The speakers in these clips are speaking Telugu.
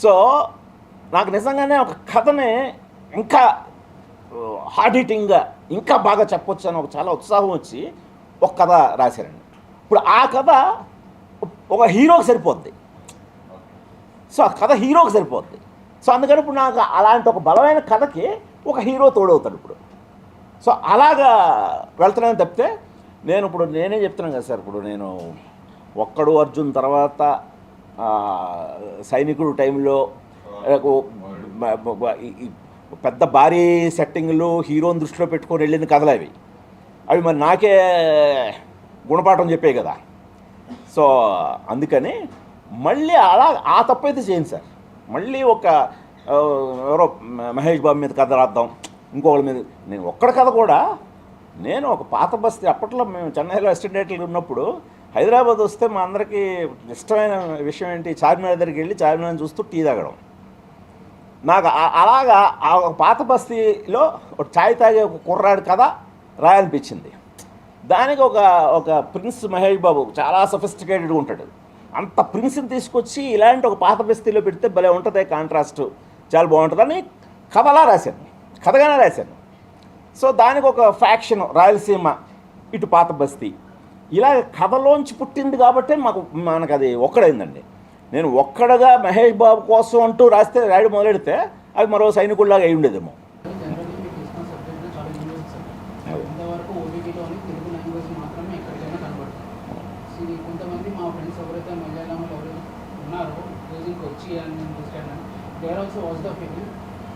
సో నాకు నిజంగానే ఒక కథని ఇంకా హార్డ్ హిట్టింగ్గా ఇంకా బాగా చెప్పొచ్చు అని ఒక చాలా ఉత్సాహం వచ్చి ఒక కథ రాశారండి. ఇప్పుడు ఆ కథ ఒక హీరోకి సరిపోద్ది. సో ఆ కథ హీరోకి సరిపోద్ది. సో అందుకని ఇప్పుడు నాకు అలాంటి ఒక బలమైన కథకి ఒక హీరో తోడవుతాడు ఇప్పుడు. సో అలాగా వెళ్తున్నాను తప్పితే నేనే చెప్తున్నాను కదా సార్. ఇప్పుడు నేను ఒక్కడు అర్జున్ తర్వాత సైనికుడు టైంలో పెద్ద భారీ సెట్టింగ్లు హీరోని దృష్టిలో పెట్టుకొని వెళ్ళిన కథలు అవి మరి నాకే గుణపాఠం చెప్పే కదా. సో అందుకని మళ్ళీ అలా ఆ తప్పైతే చేయను సార్. మళ్ళీ ఒక ఎవరో మహేష్ బాబు మీద కథ రాద్దాం, ఇంకొకళ్ళ మీద. నేను ఒక్కడ కథ కూడా నేను ఒక పాత బస్తీ అప్పట్లో మేము చెన్నైలో అసిస్టెంట్ డైరెక్టర్లు ఉన్నప్పుడు హైదరాబాద్ వస్తే మా అందరికీ ఇష్టమైన విషయం ఏంటి, చార్మినార్ దగ్గరికి వెళ్ళి చార్మినార్ని చూస్తూ టీ తాగడం. నాకు అలాగా ఆ పాత బస్తీలో ఒక ఛాయ్ తాగే ఒక కుర్రాడి కథ రాయాలనిపించింది. దానికి ఒక ప్రిన్స్ మహేష్ బాబు చాలా సొఫిస్టికేటెడ్గా ఉంటాడు. అంత ప్రిన్స్ని తీసుకొచ్చి ఇలాంటి ఒక పాత బస్తీలో పెడితే భలే ఉంటుంది, కాంట్రాస్ట్ చాలా బాగుంటుందని కథలా రాశాను, కథగానే రాశాను. సో దానికి ఒక ఫ్యాక్షన్ రాయలసీమ, ఇటు పాత బస్తీ, ఇలా కథలోంచి పుట్టింది కాబట్టి మనకు అది ఒక్కడైందండి. నేను ఒక్కడగా మహేష్ బాబు కోసం అంటూ రాయడం మొదలెడితే అవి మరో సైనికుల్లాగా అయి ఉండేదేమో.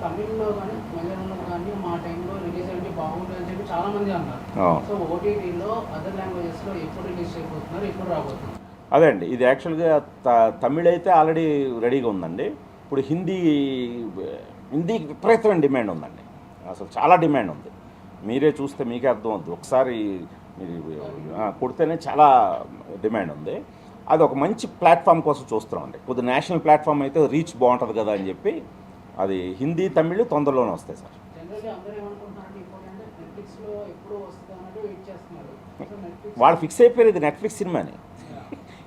తమిళ్లో కానీ మలయాళంలో కానీ మా టైంలో రిలీజ్ అయితే బాగుంటుంది అని చెప్పి చాలా మంది అన్నారు. సో ఓటీటీలో అదర్ లాంగ్వేజెస్లో ఎప్పుడు రిలీజ్ చేయబోతున్నారు, ఎప్పుడు రాబోతున్నారు? అదే అండి, ఇది యాక్చువల్గా తమిళ్ అయితే ఆల్రెడీ రెడీగా ఉందండి. ఇప్పుడు హిందీకి విపరీతమైన డిమాండ్ ఉందండి. అసలు చాలా డిమాండ్ ఉంది. మీరే చూస్తే మీకే అర్థం అవుతుంది. ఒకసారి మీరు కొడితేనే చాలా డిమాండ్ ఉంది. అది ఒక మంచి ప్లాట్ఫామ్ కోసం చూస్తున్నామండి. కొద్దిగా నేషనల్ ప్లాట్ఫామ్ అయితే రీచ్ బాగుంటుంది కదా అని చెప్పి అది హిందీ తమిళ్ తొందరలోనే వస్తాయి సార్. వాళ్ళు ఫిక్స్ అయిపోయారు ఇది నెట్ఫ్లిక్స్ సినిమాని.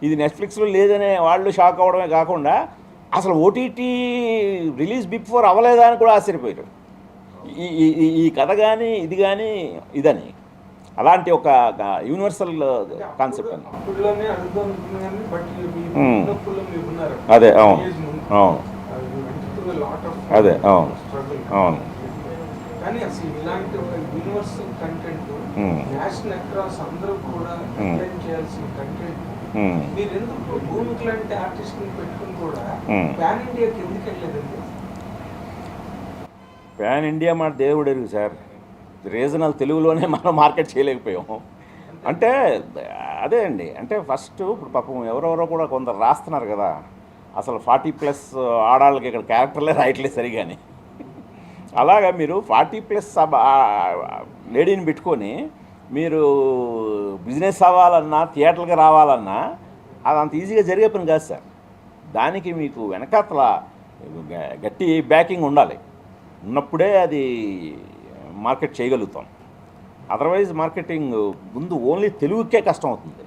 ఇది నెట్ఫ్లిక్స్లో లేదనే వాళ్ళు షాక్ అవ్వడమే కాకుండా అసలు ఓటీటీ రిలీజ్ బిఫోర్ అవ్వలేదా అని కూడా ఆశ్చర్యపోయారు. ఈ కథ కానీ ఇది కానీ ఇదని అలాంటి ఒక యూనివర్సల్ కాన్సెప్ట్ అని. అదే అవును అవును అదే అవును అవును. కానీ అసలు ఇలాంటి ఒక యూనివర్సల్ కంటెంట్ నేషనల్ అక్రాస్ అందరూ కూడా ఎంటర్టైన్ చేయాల్సిన కంటెంట్ మీరు ఎందుకు భూమికి లాంటి ఆర్టిస్ట్ని పెట్టుకుని కూడా ప్యాన్ ఇండియాకి ఎందుకు వెళ్ళలేదండి? ప్యాన్ ఇండియా మాట దేవుడు ఎరుగు సార్. రీజనల్ తెలుగులోనే మనం మార్కెట్ చేయలేకపోయాము. అంటే అదే అండి, అంటే ఫస్ట్ ఇప్పుడు పాపం ఎవరెవరో కూడా కొందరు రాస్తున్నారు కదా, అసలు 40+ ఆడాళ్ళకి ఇక్కడ క్యారెక్టర్లే రాయట్లేదు సరిగాని. అలాగా మీరు 40+ లేడీని పెట్టుకొని మీరు బిజినెస్ అవ్వాలన్నా థియేటర్కి రావాలన్నా అది అంత ఈజీగా జరిగే పని కాదు సార్. దానికి మీకు వెనకాతల గట్టి బ్యాకింగ్ ఉండాలి. ఉన్నప్పుడే అది మార్కెట్ చేయగలుగుతాం. అదర్వైజ్ మార్కెటింగ్ ముందు ఓన్లీ తెలుగుకే కష్టం అవుతుంది.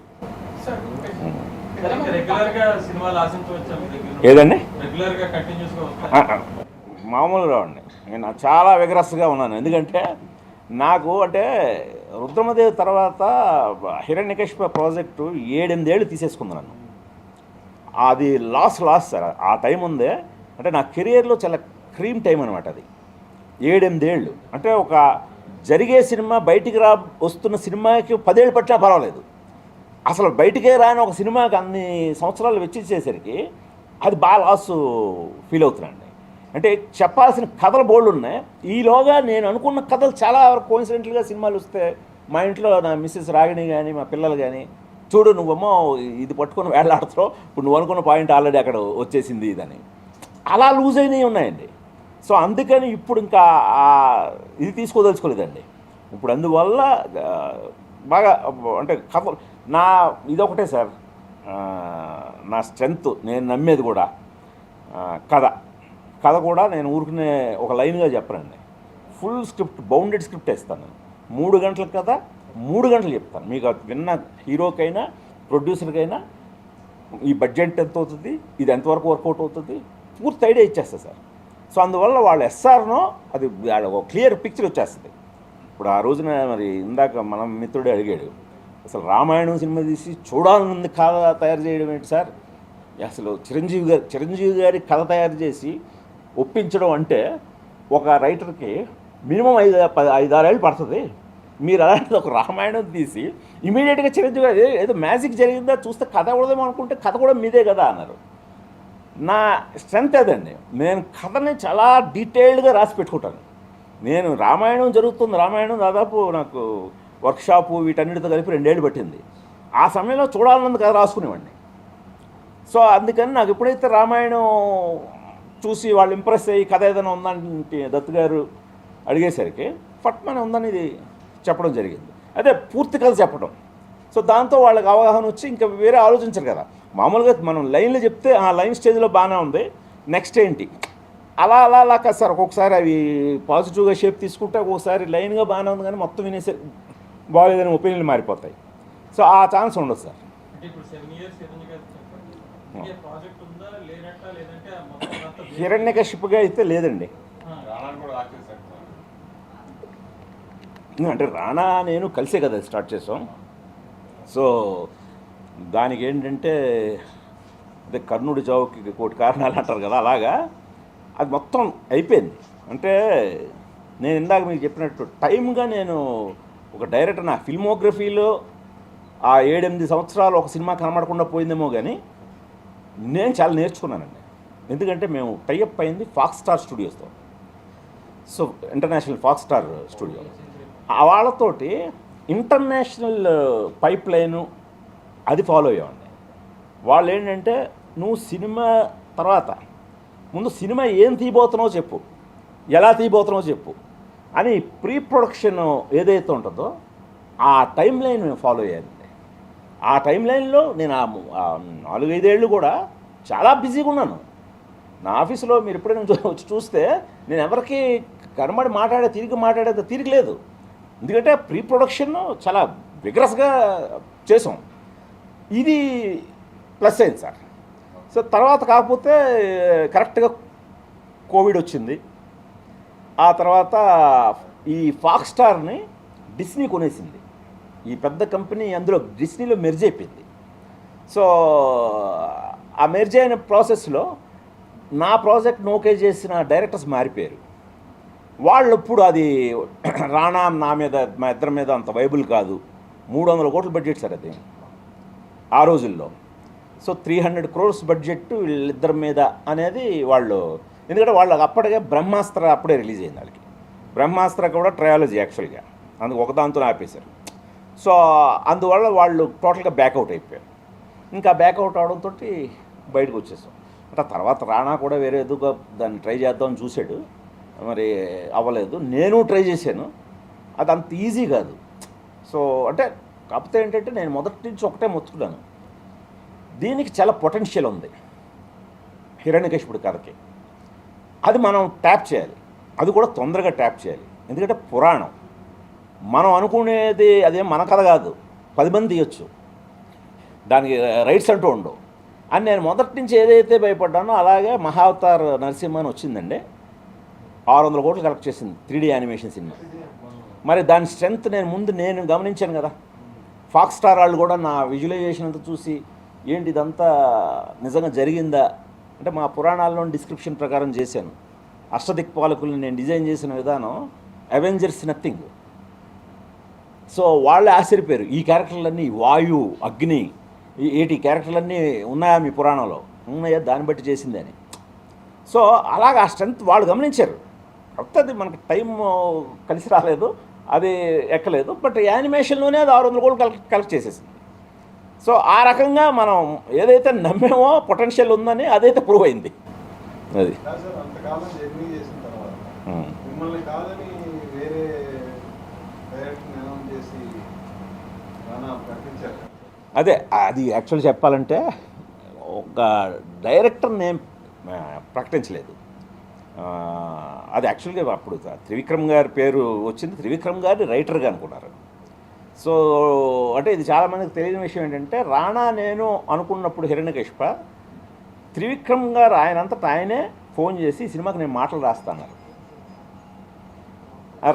ఏదండి మామూలుగా అండి, నేను చాలా విగరస్గా ఉన్నాను. ఎందుకంటే నాకు అంటే రుద్రమదేవి తర్వాత హిరణ్యకశిప ప్రాజెక్టు 7-8 ఏళ్ళు తీసేసుకున్నాను. అది లాస్ సార్. ఆ టైం ఉందే అంటే నా కెరియర్లో చాలా క్రీమ్ టైం అనమాట. అది 7-8 ఏళ్ళు అంటే ఒక జరిగే సినిమా బయటికి వస్తున్న సినిమాకి 10 ఏళ్ళు పట్టినా పర్వాలేదు. అసలు బయటికే రాని ఒక సినిమాకి అన్ని సంవత్సరాలు వెచ్చించేసరికి అది బాగా లాస్ ఫీల్ అవుతున్నాండి. అంటే చెప్పాల్సిన కథలు బోల్డ్ ఉన్నాయి. ఈలోగా నేను అనుకున్న కథలు చాలా కోఇన్సిడెంటల్గా సినిమాలు వస్తే మా ఇంట్లో నా మిస్సెస్ రాగిణి కానీ మా పిల్లలు కానీ, చూడు నువ్వేమో ఇది పట్టుకొని వేళ్లాడుతావు, ఇప్పుడు నువ్వు అనుకున్న పాయింట్ ఆల్రెడీ అక్కడ వచ్చేసింది ఇదని అలా లూజ్ అయినవి ఉన్నాయండి. సో అందుకని ఇప్పుడు ఇంకా ఇది తీసుకోదలుచుకోలేదండి. ఇప్పుడు అందువల్ల బాగా అంటే కథ ఇదొకటే సార్ నా స్ట్రెంగ్త్. నేను నమ్మేది కూడా కథ కూడా నేను ఊరుకునే ఒక లైన్గా చెప్పనండి. ఫుల్ స్క్రిప్ట్, బౌండెడ్ స్క్రిప్ట్ వేస్తాను. 3 గంటల కథ 3 గంటలు చెప్తాను. మీకు విన్న హీరోకైనా ప్రొడ్యూసర్కైనా ఈ బడ్జెట్ ఎంత అవుతుంది, ఇది ఎంతవరకు వర్కౌట్ అవుతుంది, పూర్తి ఐడియా ఇచ్చేస్తుంది సార్. సో అందువల్ల వాళ్ళు ఎస్ఆర్నో అది ఒక క్లియర్ పిక్చర్ వచ్చేస్తుంది. ఇప్పుడు ఆ రోజున మరి ఇందాక మనం మిత్రుడే అడిగాడు, అసలు సినిమా తీసి చూడాలని కథ తయారు చేయడం ఏంటి సార్? అసలు చిరంజీవి గారి కథ తయారు చేసి ఒప్పించడం అంటే ఒక రైటర్కి మినిమం 5-6 ఏళ్ళు పడుతుంది. మీరు అలాంటిది ఒక రామాయణం తీసి ఇమీడియట్గా చిరంజీవి గారు ఏదో మ్యాజిక్ జరిగిందా చూస్తే కథ కూడదేమో అనుకుంటే కథ కూడా మీదే కదా అన్నారు. నా స్ట్రెంత్ అదండి. నేను కథని చాలా డీటెయిల్డ్గా రాసి పెట్టుకుంటాను. నేను రామాయణం దాదాపు నాకు వర్క్షాపు వీటన్నిటితో కలిపి 2 ఏళ్ళు పట్టింది. ఆ సమయంలో చూడాలన్నది కథ రాసుకునేవాడిని. సో అందుకని నాకు ఎప్పుడైతే రామాయణం చూసి వాళ్ళు ఇంప్రెస్ అయ్యి కథ ఏదైనా ఉందంటే దత్తు గారు అడిగేసరికి ఫట్మని ఉందని ఇది చెప్పడం జరిగింది. అదే పూర్తి కథ చెప్పడం. సో దాంతో వాళ్ళకి అవగాహన వచ్చి ఇంకా వేరే ఆలోచించరు కదా. మామూలుగా మనం లైన్లు చెప్తే ఆ లైన్ స్టేజ్లో బాగానే ఉంది, నెక్స్ట్ ఏంటి అలా కాదు సార్. ఒక్కొక్కసారి అవి పాజిటివ్గా షేప్ తీసుకుంటే ఒక్కొక్కసారి లైన్గా బాగానే ఉంది కానీ మొత్తం వినేసే బాగోలేదని ఒపీనియన్లు మారిపోతాయి. సో ఆ ఛాన్స్ ఉండదు సార్. హిరణ్యకశిపుగా అయితే లేదండి. అంటే రానా నేను కలిసే కదా స్టార్ట్ చేసాం. సో దానికి ఏంటంటే అదే కర్ణుడి చావుకి కోటి కారణాలు అంటారు కదా, అలాగా అది మొత్తం అయిపోయింది. అంటే నేను ఇందాక మీకు చెప్పినట్టు టైమ్గా నేను ఒక డైరెక్టర్ నా ఫిల్మోగ్రఫీలో ఆ 7-8 సంవత్సరాలు ఒక సినిమా కనబడకుండా పోయిందేమో కానీ నేను చాలా నేర్చుకున్నానండి. ఎందుకంటే మేము టైఅప్ అయింది ఫాక్స్ స్టార్ స్టూడియోస్తో. So international Fox Star studio వాళ్ళతోటి ఇంటర్నేషనల్ పైప్ లైను అది ఫాలో అయ్యామండి. వాళ్ళు ఏంటంటే నువ్వు సినిమా తర్వాత ముందు సినిమా ఏం తీయబోతున్నావో చెప్పు, ఎలా తీయబోతున్నావో చెప్పు అని ప్రీ ప్రొడక్షన్ ఏదైతే ఉంటుందో ఆ టైం లైన్ మేము ఫాలో అయ్యానండి. ఆ టైం లైన్లో నేను 4-5 ఏళ్ళు కూడా చాలా బిజీగా ఉన్నాను. నా ఆఫీసులో మీరు ఎప్పుడైనా వచ్చి చూస్తే నేను ఎవరికి కనబడి మాట్లాడేది తీరిక. ఎందుకంటే ప్రీ ప్రొడక్షన్ చాలా విగ్రస్గా చేసాం. ఇది ప్లస్ అయింది సార్. సో తర్వాత కాకపోతే కరెక్ట్గా కోవిడ్ వచ్చింది. ఆ తర్వాత ఈ ఫాక్స్ స్టార్ని డిస్నీ కొనేసింది. ఈ పెద్ద కంపెనీ అందులో డిస్నీలో మెర్జ్ అయిపోయింది. సో ఆ మెర్జ్ అయిన ప్రాసెస్లో నా ప్రాజెక్ట్ ఓకే చేసిన డైరెక్టర్స్ మారిపోయారు. వాళ్ళు ఇప్పుడు అది రానా నా మీద మా ఇద్దరి మీద అంత వైబుల్ కాదు. 300 కోట్ల బడ్జెట్ సార్ అది ఆ రోజుల్లో. సో 300 crores బడ్జెట్ వీళ్ళిద్దరి మీద అనేది వాళ్ళు, ఎందుకంటే వాళ్ళకి అప్పటికే బ్రహ్మాస్త్ర అప్పుడే రిలీజ్ అయింది. వాళ్ళకి బ్రహ్మాస్త్ర కూడా ట్రయాలజీ యాక్చువల్గా, అందుకు ఒకదాంతో ఆపేశారు. సో అందువల్ల వాళ్ళు టోటల్గా బ్యాకౌట్ అయిపోయారు. ఇంకా బ్యాకౌట్ అవడంతో బయటకు వచ్చేసాం. అంటే తర్వాత రానా కూడా వేరే ఎదుగా దాన్ని ట్రై చేద్దామని చూశాడు, మరి అవ్వలేదు. నేను ట్రై చేశాను, అది అంత ఈజీ కాదు. సో అంటే కాకపోతే ఏంటంటే నేను మొదటి నుంచి ఒకటే మొత్తుకున్నాను, దీనికి చాలా పొటెన్షియల్ ఉంది హిరణ్యకశిపుడి కథకి. అది మనం ట్యాప్ చేయాలి, అది కూడా తొందరగా ట్యాప్ చేయాలి. ఎందుకంటే పురాణం మనం అనుకునేది అదేం మన కథ కాదు, 10 మంది తీయొచ్చు, దానికి రైట్స్ అంటూ ఉండవు అని నేను మొదటి నుంచి ఏదైతే భయపడ్డానో అలాగే మహావతార్ నరసింహ అని వచ్చిందండి. 600 కోట్లు కలెక్ట్ చేసింది 3D యానిమేషన్ సినిమా. మరి దాని స్ట్రెంగ్త్ నేను గమనించాను కదా. ఫాక్స్ స్టార్ వాళ్ళు కూడా నా విజువలైజేషన్ అంతా చూసి ఏంటి ఇదంతా నిజంగా జరిగిందా అంటే, మా పురాణాల్లో డిస్క్రిప్షన్ ప్రకారం చేశాను. అష్టదిక్పాలకుల్ని నేను డిజైన్ చేసిన విధానం అవెంజర్స్ నథింగ్. సో వాళ్ళే ఆశ్చర్యపోయారు, ఈ క్యారెక్టర్లన్నీ వాయు, అగ్ని, ఏటి క్యారెక్టర్లన్నీ ఉన్నాయా మీ పురాణంలో? ఉన్నాయా, దాన్ని బట్టి చేసిందని. సో అలాగ ఆ స్ట్రెంత్ వాళ్ళు గమనించారు. అది మనకు టైం కలిసి రాలేదు, అది ఎక్కలేదు. బట్ యానిమేషన్లోనే అది 600 కోట్లు కలెక్ట్ చేసేసింది. సో ఆ రకంగా మనం ఏదైతే నమ్మేమో పొటెన్షియల్ ఉందని అదైతే ప్రూవ్ అయింది. అది అదే అది యాక్చువల్ చెప్పాలంటే ఒక డైరెక్టర్ నేమ్ ప్రకటించలేదు. అది యాక్చువల్గా అప్పుడు త్రివిక్రమ్ గారి పేరు వచ్చింది, త్రివిక్రమ్ గారిని రైటర్గా అనుకున్నారు. సో అంటే ఇది చాలామందికి తెలియని విషయం ఏంటంటే, రానా నేను అనుకున్నప్పుడు హిరణ్యకశిప త్రివిక్రమ్ గారు ఆయనంతటా ఆయనే ఫోన్ చేసి ఈ సినిమాకి నేను మాటలు రాస్తాన్నారు.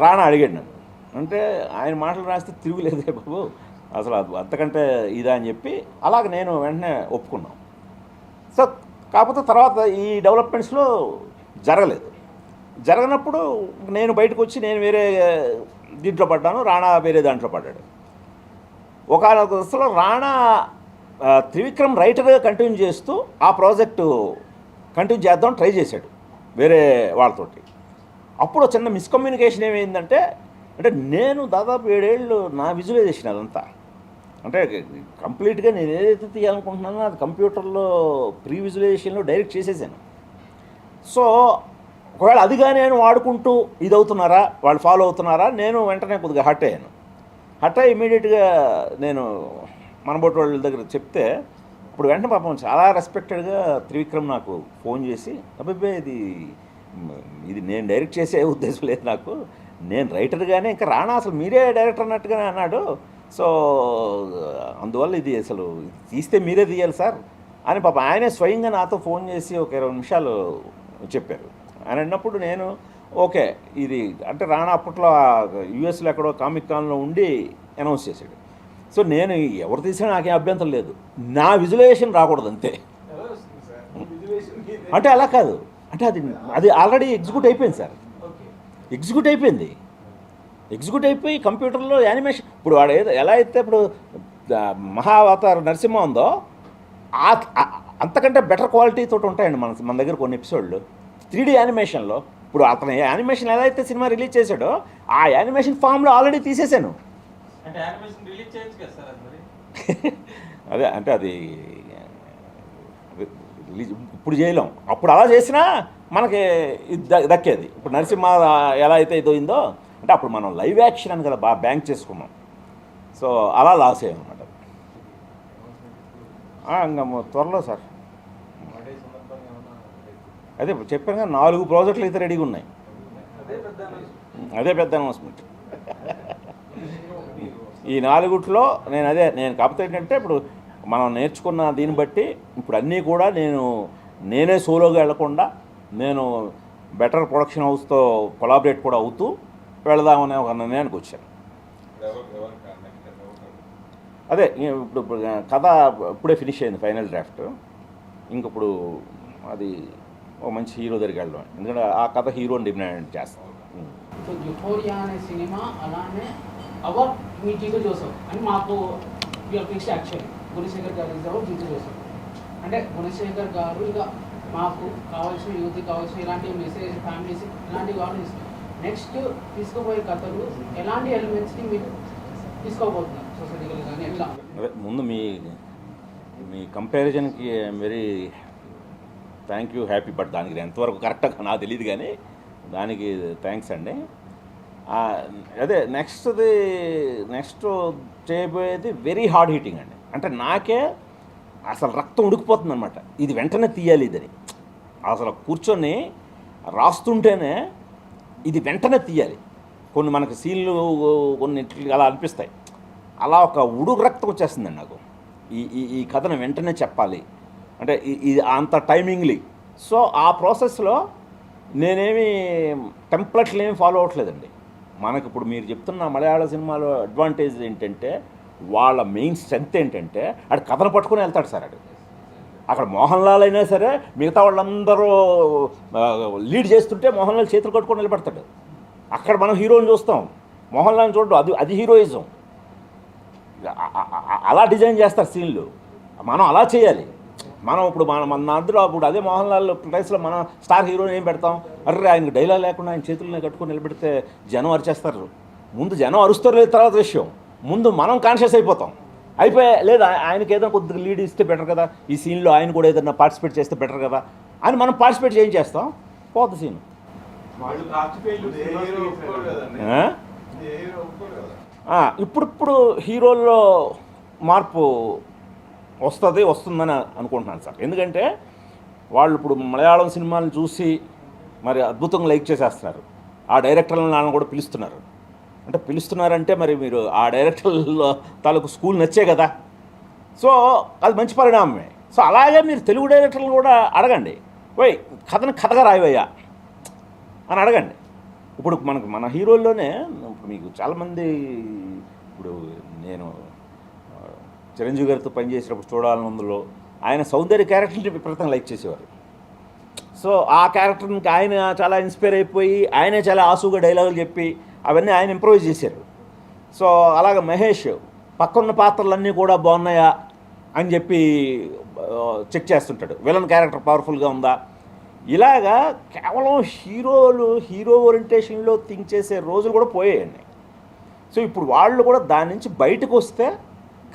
రాణా అడిగాడు నన్ను, అంటే ఆయన మాటలు రాస్తే తిరుగులేదే బాబు అసలు అంతకంటే ఇదా అని చెప్పి అలాగ నేను వెంటనే ఒప్పుకున్నాం. సో కాకపోతే తర్వాత ఈ డెవలప్మెంట్స్లో జరగనప్పుడు నేను బయటకు వచ్చి నేను వేరే దీంట్లో పడ్డాను, రాణా వేరే దాంట్లో పడ్డాడు. ఒకనొక దశలో రాణా త్రివిక్రమ్ రైటర్గా కంటిన్యూ చేస్తూ ఆ ప్రాజెక్టు కంటిన్యూ చేద్దాం ట్రై చేశాడు వేరే వాళ్ళతోటి. అప్పుడు చిన్న మిస్కమ్యూనికేషన్ ఏమైందంటే, అంటే నేను దాదాపు 7 ఏళ్ళు నా విజువలైజేషన్ అదంతా, అంటే కంప్లీట్గా నేను ఏదైతే తీయాలనుకుంటున్నానో అది కంప్యూటర్లో ప్రీ విజువలైజేషన్లో డైరెక్ట్ చేసేసాను. సో ఒకవేళ అదిగా నేను వాడుకుంటూ ఇది అవుతున్నారా, వాళ్ళు ఫాలో అవుతున్నారా, నేను వెంటనే కొద్దిగా హర్ట్ అయ్యాను. హర్ట్ అయ్యి ఇమీడియట్గా నేను మనబోటి వాళ్ళ దగ్గర చెప్తే, ఇప్పుడు వెంటనే పాపం చాలా రెస్పెక్టెడ్గా త్రివిక్రమ్ నాకు ఫోన్ చేసి, అబ్బాయి ఇది నేను డైరెక్ట్ చేసే ఉద్దేశం లేదు నాకు, నేను రైటర్గానే, ఇంకా రాణా అసలు మీరే డైరెక్టర్ అన్నట్టుగానే అన్నాడు, సో అందువల్ల ఇది అసలు తీస్తే మీరే తీయాలి సార్ అని పాపం ఆయనే స్వయంగా నాతో ఫోన్ చేసి ఒక 20 నిమిషాలు చెప్పారు. అని అన్నప్పుడు నేను ఓకే ఇది అంటే రాణా అప్పట్లో యూఎస్లో ఎక్కడో కామిక్ కాన్లో ఉండి అనౌన్స్ చేశాడు. సో నేను ఎవరు తీసినా నాకేం అభ్యంతరం లేదు, నా విజువలైజేషన్ రాకూడదు అంతే. అంటే అలా కాదు, అంటే అది ఆల్రెడీ ఎగ్జిక్యూట్ అయిపోయింది సార్, ఎగ్జిక్యూట్ అయిపోయి కంప్యూటర్లో యానిమేషన్. ఇప్పుడు వాడు ఎలా అయితే ఇప్పుడు మహావతార్ నరసింహ ఉందో అంతకంటే బెటర్ క్వాలిటీతో ఉంటాయండి మన దగ్గర కొన్ని ఎపిసోడ్లు 3D యానిమేషన్లో. ఇప్పుడు అతను యానిమేషన్ ఎలా అయితే సినిమా రిలీజ్ చేశాడో ఆ యానిమేషన్ ఫామ్లో ఆల్రెడీ తీసేశాను. అదే అంటే అది ఇప్పుడు చేయలేం, అప్పుడు అలా చేసినా మనకి దక్కేది. ఇప్పుడు నరసింహ ఎలా అయితే ఇదోయిందో అంటే అప్పుడు మనం లైవ్ యాక్షన్ అని కదా బాగా బ్యాంక్ చేసుకున్నాం, సో అలా లాస్ అయ్యాం అనమాట. ఇంకా త్వరలో సార్ అదే చెప్పాను కదా 4 ప్రాజెక్టులు అయితే రెడీగా ఉన్నాయి, అదే పెద్ద అనౌన్స్మెంట్. ఈ 4 నేను కాకపోతే ఏంటంటే ఇప్పుడు మనం నేర్చుకున్న దీన్ని బట్టి ఇప్పుడు అన్నీ కూడా నేనే సోలోగా వెళ్లకుండా నేను బెటర్ ప్రొడక్షన్ హౌస్తో కొలాబరేట్ కూడా అవుతూ వెళదామనే ఒక నిర్ణయానికి వచ్చాను. అదే ఇప్పుడు కథ ఇప్పుడే ఫినిష్ అయింది, ఫైనల్ డ్రాఫ్ట్. ఇంకప్పుడు అది ఒక మంచి హీరో దగ్గరికి వెళ్ళడం, ఎందుకంటే ఆ కథ హీరోని డిమాండ్ చేస్తాం. సో యుఫోరియా అనే సినిమా అలానే అవర్ మీ జీతు జోసెఫ్ అని మాకు ఫిక్స్ యాక్చువల్లీ గుణశేఖర్ గారు ఇస్ అవర్ జీతు జోసెఫ్. అంటే గుణశేఖర్ గారు ఇక మాకు కావాల్సిన యూత్ కావాల్సిన ఇలాంటి మెసేజ్ ఫ్యామిలీస్ ఇలాంటివి కావాలి. నెక్స్ట్ తీసుకోబోయే కథలు ఎలాంటి ఎలిమెంట్స్ని మీరు తీసుకోబోతున్నారు సొసైటీలో కానీ ఎట్లా? ముందు మీ కంపారిజన్కి very thank you, happy. But దానికి ఎంతవరకు కరెక్ట్గా నాకు తెలియదు, కానీ దానికి థ్యాంక్స్ అండి. అదే నెక్స్ట్ చేయబోయేది వెరీ హార్డ్ హీటింగ్ అండి. అంటే నాకే అసలు రక్తం ఉడికిపోతుంది అనమాట, ఇది వెంటనే తీయాలి ఇదని. అసలు కూర్చొని రాస్తుంటేనే ఇది వెంటనే తీయాలి. కొన్ని మనకు సీన్లు కొన్ని అలా అనిపిస్తాయి, అలా ఒక ఉడుకు రక్తం వచ్చేస్తుందండి నాకు. ఈ కథను వెంటనే చెప్పాలి అంటే ఇది అంత టైమింగ్లీ. సో ఆ ప్రాసెస్లో నేనేమి టెంప్లెట్లు ఏమి ఫాలో అవ్వట్లేదండి. మనకి ఇప్పుడు మీరు చెప్తున్న మలయాళ సినిమాలో అడ్వాంటేజ్ ఏంటంటే వాళ్ళ మెయిన్ స్ట్రెంగ్త్ ఏంటంటే అటు కథను పట్టుకుని వెళ్తాడు సార్. అక్కడ మోహన్ లాల్ అయినా సరే మిగతా వాళ్ళందరూ లీడ్ చేస్తుంటే మోహన్ లాల్ చేతులు కట్టుకొని నిలబడతాడు. అక్కడ మనం హీరోని చూస్తాం, మోహన్ లాల్ని చూడడం అది హీరోయిజం. అలా డిజైన్ చేస్తారు సీన్లు, మనం అలా చేయాలి. మనం ఇప్పుడు మన అందులో ఇప్పుడు అదే మోహన్ లాల్ ప్లేస్లో మనం స్టార్ హీరోని ఏం పెడతాం? అర్రే ఆయనకు డైలాగ్ లేకుండా ఆయన చేతులను కట్టుకొని నిలబెడితే జనం అరిచేస్తారు. ముందు జనం అరుస్తారు లేదు తర్వాత విషయం, ముందు మనం కాన్షియస్ అయిపోతాం. లేదా ఆయనకి ఏదైనా కొద్దిగా లీడ్ ఇస్తే బెటర్ కదా, ఈ సీన్లో ఆయన కూడా ఏదైనా పార్టిసిపేట్ చేస్తే బెటర్ కదా అని మనం పార్టిసిపేట్ చేస్తాం, పోద్ది సీన్. ఇప్పుడు హీరోల్లో మార్పు వస్తుందని అనుకుంటున్నాను సార్. ఎందుకంటే వాళ్ళు ఇప్పుడు మలయాళం సినిమాలను చూసి మరి అద్భుతంగా లైక్ చేసేస్తున్నారు. ఆ డైరెక్టర్లను కూడా పిలుస్తున్నారు. అంటే పిలుస్తున్నారంటే మరి మీరు ఆ డైరెక్టర్ల తాలూకు స్కూల్ నచ్చే కదా. సో అది మంచి పరిణామమే. సో అలాగే మీరు తెలుగు డైరెక్టర్లు కూడా అడగండి, ఓయ్ కథగా రాయవయ్యా అని అడగండి. ఇప్పుడు మన హీరోల్లోనే ఇప్పుడు మీకు చాలామంది, ఇప్పుడు నేను చిరంజీవి గారితో పనిచేసినప్పుడు చూడాలన్నందులో ఆయన సౌందర్య క్యారెక్టర్ని విపరీతంగా లైక్ చేసేవారు. సో ఆ క్యారెక్టర్కి ఆయన చాలా ఇన్స్పైర్ అయిపోయి ఆయనే చాలా ఆసుగా డైలాగులు చెప్పి అవన్నీ ఆయన ఇంప్రూవైజ్ చేశారు. సో అలాగ మహేష్ పక్కన్న పాత్రలన్నీ కూడా బాగున్నాయా అని చెప్పి చెక్ చేస్తుంటాడు, విలన్ క్యారెక్టర్ పవర్ఫుల్గా ఉందా. ఇలాగా కేవలం హీరో ఓరియంటేషన్లో థింక్ చేసే రోజులు కూడా పోయాయండి. సో ఇప్పుడు వాళ్ళు కూడా దాని నుంచి బయటకు వస్తే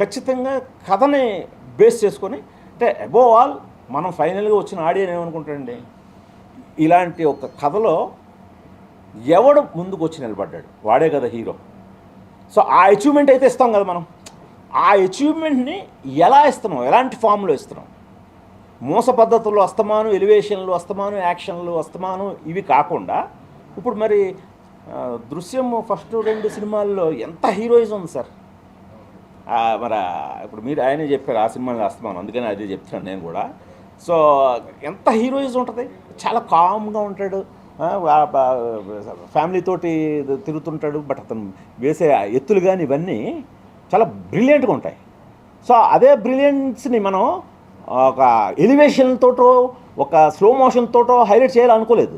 ఖచ్చితంగా కథని బేస్ చేసుకొని, అంటే అబోవ్ ఆల్ మనం ఫైనల్గా వచ్చిన ఆడియన్ ఏమనుకుంటాడండి, ఇలాంటి ఒక కథలో ఎవడు ముందుకు వచ్చి నిలబడ్డాడు వాడే కదా హీరో. సో ఆ అచీవ్మెంట్ అయితే ఇస్తాం కదా మనం. ఆ అచీవ్మెంట్ని ఎలా ఇస్తున్నాం, ఎలాంటి ఫామ్లో ఇస్తున్నాం. మోస పద్ధతుల్లో అస్తమాను ఎలివేషన్లు, అస్తమాను యాక్షన్లు, అస్తమాను ఇవి కాకుండా ఇప్పుడు మరి దృశ్యం ఫస్ట్ 2 సినిమాల్లో ఎంత హీరోయిజం ఉంది సార్. మరి ఇప్పుడు మీరు ఆయనే చెప్పారు ఆ సినిమాలో అస్తమానం, అందుకని అదే చెప్తున్నాను నేను కూడా. సో ఎంత హీరోయిజం ఉంటుంది, చాలా కామ్గా ఉంటాడు, ఫ్యామిలీతోటి తిరుగుతుంటాడు. బట్ అతను వేసే ఎత్తులు కానీ ఇవన్నీ చాలా బ్రిలియంట్గా ఉంటాయి. సో అదే బ్రిలియన్స్ని మనం ఒక ఎలివేషన్తోటో ఒక స్లో మోషన్తోటో హైలైట్ చేయాలనుకోలేదు.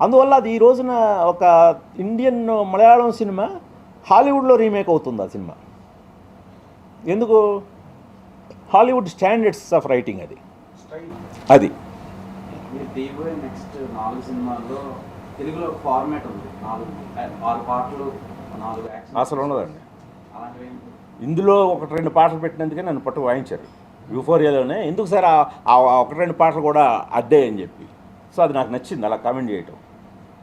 అందువల్ల అది ఈ రోజున ఒక ఇండియన్ మలయాళం సినిమా హాలీవుడ్లో రీమేక్ అవుతుంది. ఆ సినిమా ఎందుకు, హాలీవుడ్ స్టాండర్డ్స్ ఆఫ్ రైటింగ్ అది మీరు తీయబోయే నెక్స్ట్ 4 సినిమాల్లో తెలుగులో ఫార్మాట్ ఉంది, 6 పాటలు, 4 యాక్షన్ అసలు ఉండదండి. అలాంటివి ఇందులో 1-2 పాటలు పెట్టినందుకే నన్ను పట్టు వాయించారు యూఫోరియాలోనే. ఎందుకు సార్ ఆ 1-2 పాటలు కూడా అడ్డే అని చెప్పి. సో అది నాకు నచ్చింది అలా కామెంట్ చేయటం.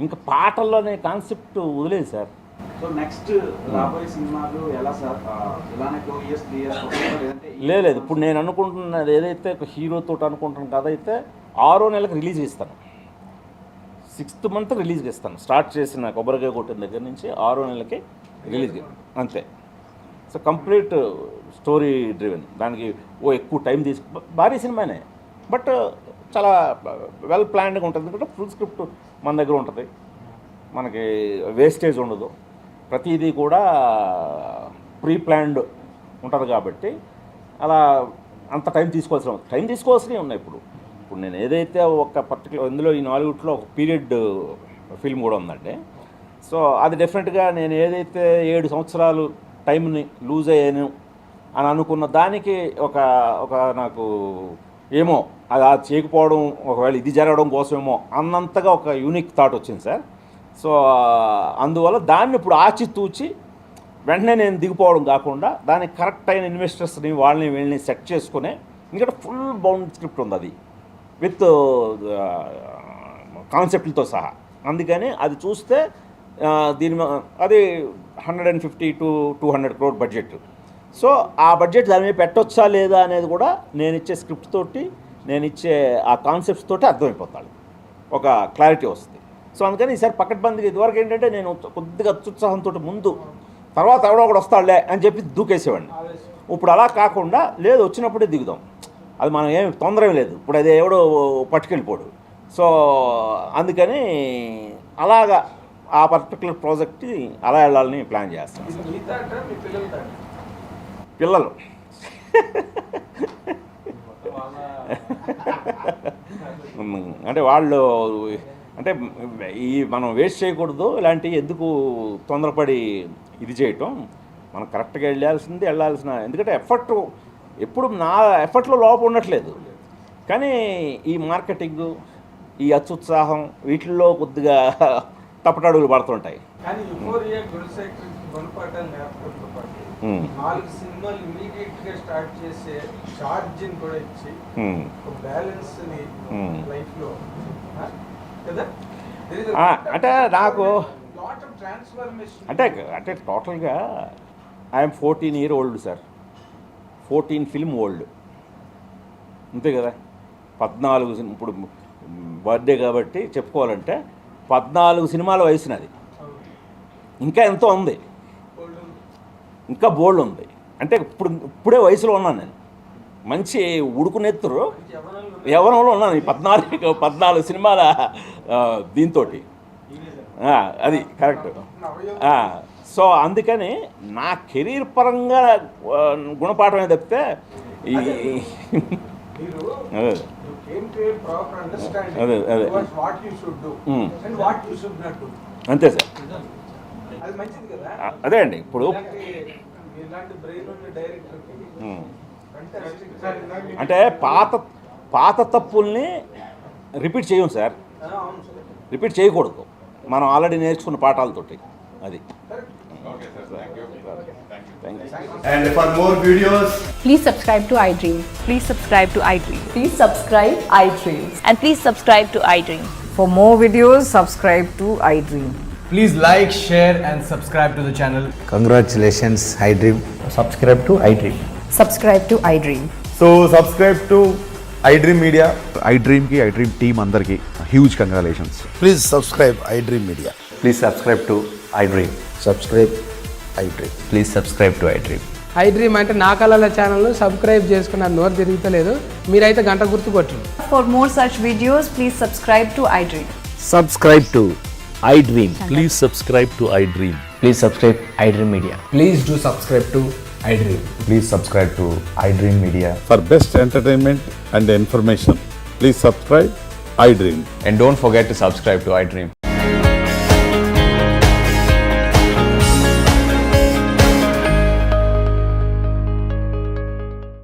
ఇంకా పాటల్లోనే కాన్సెప్ట్ వదిలేదు సార్. సో నెక్స్ట్ రాబోయే సినిమాలు ఎలా సార్, ఇలానే 2 years 3 years లేదంటే లేదు ఇప్పుడు నేను అనుకుంటున్నది ఏదైతే ఒక హీరోతో అనుకుంటున్న కథ అయితే 6వ నెలకు రిలీజ్ ఇస్తాను, 6th month రిలీజ్కి ఇస్తాను. స్టార్ట్ చేసిన కొబ్బరికాయ కొట్టిన దగ్గర నుంచి 6వ నెలకి రిలీజ్ అంతే. సో కంప్లీట్ స్టోరీ డ్రివెన్, దానికి ఎక్కువ టైం భారీ సినిమానే, బట్ చాలా వెల్ ప్లాన్డ్గా ఉంటుంది. ఎందుకంటే ఫుల్ స్క్రిప్ట్ మన దగ్గర ఉంటుంది, మనకి వేస్టేజ్ ఉండదు, ప్రతిదీ కూడా ప్రీ ప్లాన్డ్ ఉంటుంది. కాబట్టి అలా అంత టైం తీసుకోవాల్సినవి ఉన్నాయి. ఇప్పుడు నేను ఏదైతే ఒక పర్టికులర్ ఇందులో ఈ నాలీవుడ్లో ఒక పీరియడ్ ఫిల్మ్ కూడా ఉందండి. సో అది డెఫినెట్గా నేను ఏదైతే 7 సంవత్సరాలు టైంని లూజ్ అయ్యాను అని అనుకున్న దానికి ఒక నాకు ఏమో అది చేయకపోవడం, ఒకవేళ ఇది జరగడం కోసమేమో అన్నంతగా ఒక యూనిక్ థాట్ వచ్చింది సార్. సో అందువల్ల దాన్ని ఇప్పుడు ఆచితూచి వెంటనే నేను దిగిపోవడం కాకుండా దానికి కరెక్ట్ అయిన ఇన్వెస్టర్స్ని వీళ్ళని సెట్ చేసుకునే, ఎందుకంటే ఫుల్ బౌండ్ స్క్రిప్ట్ ఉంది అది విత్ కాన్సెప్ట్లతో సహా. అందుకని అది చూస్తే అది 150 to 200 crore బడ్జెట్. సో ఆ బడ్జెట్ దాని మీద పెట్టొచ్చా లేదా అనేది కూడా నేను ఇచ్చే స్క్రిప్ట్ తోటి, నేను ఇచ్చే ఆ కాన్సెప్ట్స్ తోటి అర్థమైపోతాడు, ఒక క్లారిటీ వస్తుంది. సో అందుకని ఈసారి పకడ్బందీగా ఇదివరకు ఏంటంటే నేను కొద్దిగా అత్యుత్సాహంతో ముందు తర్వాత ఎవడో ఒకడు వస్తాడులే అని చెప్పి దూకేసేవాడిని. ఇప్పుడు అలా కాకుండా లేదు, వచ్చినప్పుడే దిగుదాం, అది మనం ఏమి తొందర లేదు, ఇప్పుడు అది ఎవడో పట్టుకెళ్ళిపోడు. సో అందుకని అలాగా ఆ పర్టికులర్ ప్రాజెక్ట్ని అలా వెళ్ళాలని ప్లాన్ చేస్తాం. పిల్లలు అంటే వాళ్ళు అంటే ఈ మనం వేస్ట్ చేయకూడదు, ఇలాంటివి ఎందుకు తొందరపడి ఇది చేయటం, మనం కరెక్ట్గా వెళ్ళాల్సిన ఎందుకంటే ఎఫర్ట్ ఎప్పుడు నా ఎఫర్ట్లో లోపం ఉండట్లేదు, కానీ ఈ మార్కెటింగ్, ఈ అత్యుత్సాహం వీటిల్లో కొద్దిగా తప్పటడుగులు పడుతుంటాయి. కానీ యుఫోరియా గుణపాఠం నేర్పడంతో పాటు 4 సినిమాలు ఇమీడియట్ గా స్టార్ట్ చేసే ఛార్జింగ్ కూడా ఇచ్చి ఒక బ్యాలెన్స్ ని లైఫ్ లో కదా. అంటే నాకు లాట్ ఆఫ్ ట్రాన్స్ఫర్మేషన్ అంటే టోటల్గా I'm 14 year old sir, 14 film old అంతే కదా. 14 ఇప్పుడు బర్త్డే కాబట్టి చెప్పుకోవాలంటే 14 సినిమాల వయసునది, ఇంకా ఎంతో ఉంది, ఇంకా బోల్డ్ ఉంది. అంటే ఇప్పుడే వయసులో ఉన్నాను నేను, మంచి ఉడుకునెత్తురు యవ్వనంలో ఉన్నాను ఈ 14 సినిమాల దీంతో అది కరెక్ట్. సో అందుకని నా కెరీర్ పరంగా గుణపాఠమే తప్పితే ఈ మీరు అదే came to a proper understanding అదే. towards what you should do and what you should not do. అంతే సార్. అది మంచిది కదా. అదే అండి ఇప్పుడు ఇలాంటి బ్రెయిన్ ఉన్న డైరెక్టర్కి fantastic. అంటే పాత తప్పుల్ని రిపీట్ చేయం సార్, అవును సార్. రిపీట్ చేయకూడదు. మనం ఆల్రెడీ నేర్చుకున్న పాఠాలతోటి అది. Thank you. And for more videos, Please subscribe to iDream. Please subscribe to iDream. Please subscribe iDream. And please subscribe to iDream. For more videos, subscribe to iDream. please like, share, and subscribe to the channel. Congratulations, iDream. Subscribe to iDream. Subscribe to iDream. So, subscribe to iDream Media. iDream team అందరికి huge congratulations. Please subscribe iDream Media. Please subscribe to iDream. Subscribe iDream. Please subscribe to iDream. iDream అంటే నా కళల ఛానల్ను సబ్స్క్రైబ్ చేసుకున్న నోరు తిరుగుతలేదు, మీరైతే గంట గుర్తు కొట్టండి. For more such videos, please subscribe to iDream. Subscribe to iDream. Please subscribe to iDream. Please subscribe iDream Media. Please do subscribe to iDream. Please subscribe to iDream Media. For best entertainment and information, please subscribe iDream. And don't forget to subscribe to iDream.